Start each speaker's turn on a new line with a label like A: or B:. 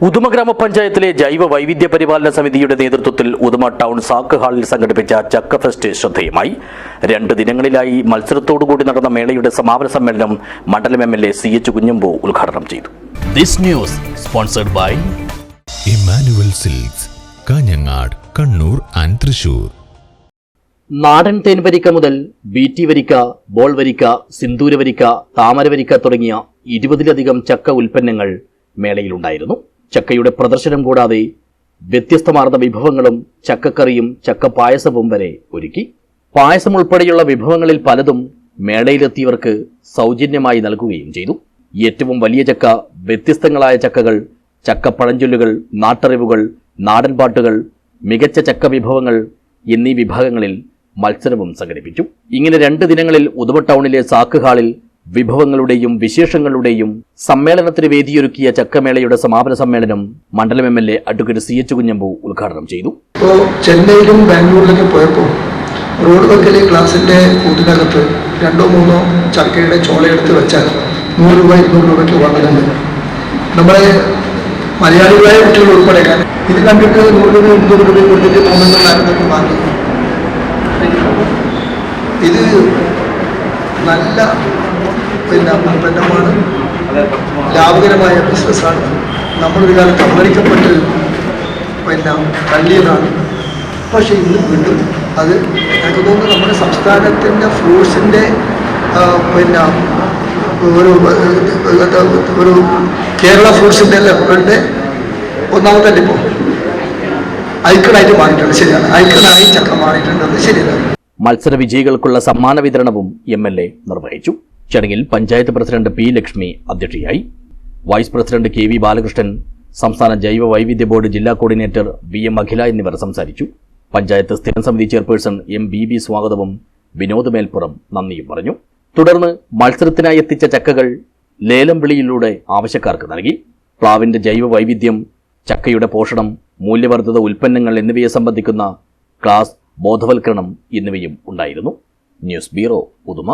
A: ഉദുമ ഗ്രാമപഞ്ചായത്തിലെ ജൈവ വൈവിധ്യ പരിപാലന സമിതിയുടെ നേതൃത്വത്തിൽ ഉദുമ ടൗൺ സാക്ക് ഹാളിൽ സംഘടിപ്പിച്ച ചക്ക ഫെസ്റ്റ് ശ്രദ്ധേയമായി. 2 ദിനങ്ങളിലായി മത്സരത്തോടുകൂടി നടന്ന മേളയുടെ സമാപന സമ്മേളനം മണ്ഡലം എംഎൽഎ CH കുഞ്ഞമ്പു ഉദ്ഘാടനം ചെയ്തു.
B: This news sponsored by
C: Emmanuel silks, Kanhangad, Kannur and Thrissur.
A: നാടൻ തേൻവരിക്ക മുതൽ BT വരിക്ക, ബോൾ വരിക്ക, സിന്ദൂര വരിക്ക, താമര വരിക്ക തുടങ്ങിയ 20-ലധികം ചക്ക ഉൽപ്പന്നങ്ങൾ മേളയിലുണ്ടായിരുന്നു. ചക്കയുടെ പ്രദർശനം കൂടാതെ വ്യത്യസ്തമാർന്ന വിഭവങ്ങളും ചക്കക്കറിയും ചക്കപ്പായസവും വരെ ഒരുക്കി. പായസം ഉൾപ്പെടെയുള്ള വിഭവങ്ങളിൽ പലതും മേളയിലെത്തിയവർക്ക് സൗജന്യമായി നൽകുകയും ചെയ്തു. ഏറ്റവും വലിയ ചക്ക, വ്യത്യസ്തങ്ങളായ ചക്കകൾ, ചക്കപ്പഴഞ്ചൊല്ലുകൾ, നാട്ടറിവുകൾ, നാടൻപാട്ടുകൾ, മികച്ച ചക്ക വിഭവങ്ങൾ എന്നീ വിഭാഗങ്ങളിൽ മത്സരവും സംഘടിപ്പിച്ചു. ഇങ്ങനെ 2 ദിനങ്ങളിൽ ഉദുമ ടൗണിലെ സാക്ക് ഹാളിൽ വിഭവങ്ങളുടെയും വിശേഷങ്ങളുടെയും സമ്മേളനത്തിന് വേദിയൊരുക്കിയ ചക്കമേളയുടെ സമാപന സമ്മേളനം മണ്ഡലം എംഎൽഎ അഡ്വക്കേറ്റ് CH കുഞ്ഞമ്പു ഉദ്ഘാടനം ചെയ്തു.
D: ഇപ്പോൾ ചെന്നൈയിലും ബാംഗ്ലൂരിലൊക്കെ പോയപ്പോൾ റോഡ് വക്കലെ ക്ലാസിന്റെ കൂട്ടിനകത്ത് 2-3 ചക്കയുടെ ചോളയെടുത്ത് വെച്ചാൽ 100 രൂപ 200 രൂപയ്ക്ക് വാങ്ങുന്നുണ്ട്. നമ്മളെ മലയാളികളായ കുട്ടികൾ ഉൾപ്പെടെ ഇത് കണ്ടിട്ട് 100 രൂപ 200 രൂപ കൊടുത്തിട്ട് പോകുന്നതൊക്കെ വാങ്ങി. ഇത് നല്ല ഉൽപ്പന്നമാണ്, ലാഭകരമായ ബിസിനസ്സാണ്. നമ്മളൊരു കാലത്ത് അവഗണിക്കപ്പെട്ട് തള്ളിയതാണ്. പക്ഷേ ഇന്ന് വീണ്ടും അത് എനിക്ക് തോന്നുന്നു നമ്മുടെ സംസ്ഥാനത്തിൻ്റെ ഫ്രൂട്ട്സിൻ്റെ ഒരു കേരള ഫ്രൂട്ട്സിൻ്റെ ലെവലിൻ്റെ ഒന്നാമത്തെ ഡിപ്പോ ഐക്കണായിട്ട് മാറിയിട്ടുണ്ട്. ശരിയാണ്, ഐക്കണായി ചക്ക മാറിയിട്ടുണ്ട്. അത് ശരിയല്ല.
A: മത്സര വിജയികൾക്കുള്ള സമ്മാന വിതരണവും MLA നിർവഹിച്ചു. ചടങ്ങിൽ പഞ്ചായത്ത് പ്രസിഡന്റ് P. ലക്ഷ്മി അധ്യക്ഷയായി. വൈസ് പ്രസിഡന്റ് KV ബാലകൃഷ്ണൻ, സംസ്ഥാന ജൈവ വൈവിധ്യ ബോർഡ് ജില്ലാ കോർഡിനേറ്റർ VM അഖില എന്നിവർ സംസാരിച്ചു. പഞ്ചായത്ത് സ്ഥിരം സമിതി ചെയർപേഴ്സൺ MBB സ്വാഗതവും വിനോദ് മേൽപ്പുറം നന്ദിയും പറഞ്ഞു. തുടർന്ന് മത്സരത്തിനായി എത്തിച്ച ചക്കകൾ ലേലം വിളിയിലൂടെ ആവശ്യക്കാർക്ക് നൽകി. പ്ലാവിന്റെ ജൈവ വൈവിധ്യം, ചക്കയുടെ പോഷണം, മൂല്യവർദ്ധിത ഉൽപ്പന്നങ്ങൾ എന്നിവയെ സംബന്ധിക്കുന്ന ക്ലാസ്, ബോധവൽക്കരണം എന്നിവയും ഉണ്ടായിരുന്നു. News bureau, Uduma.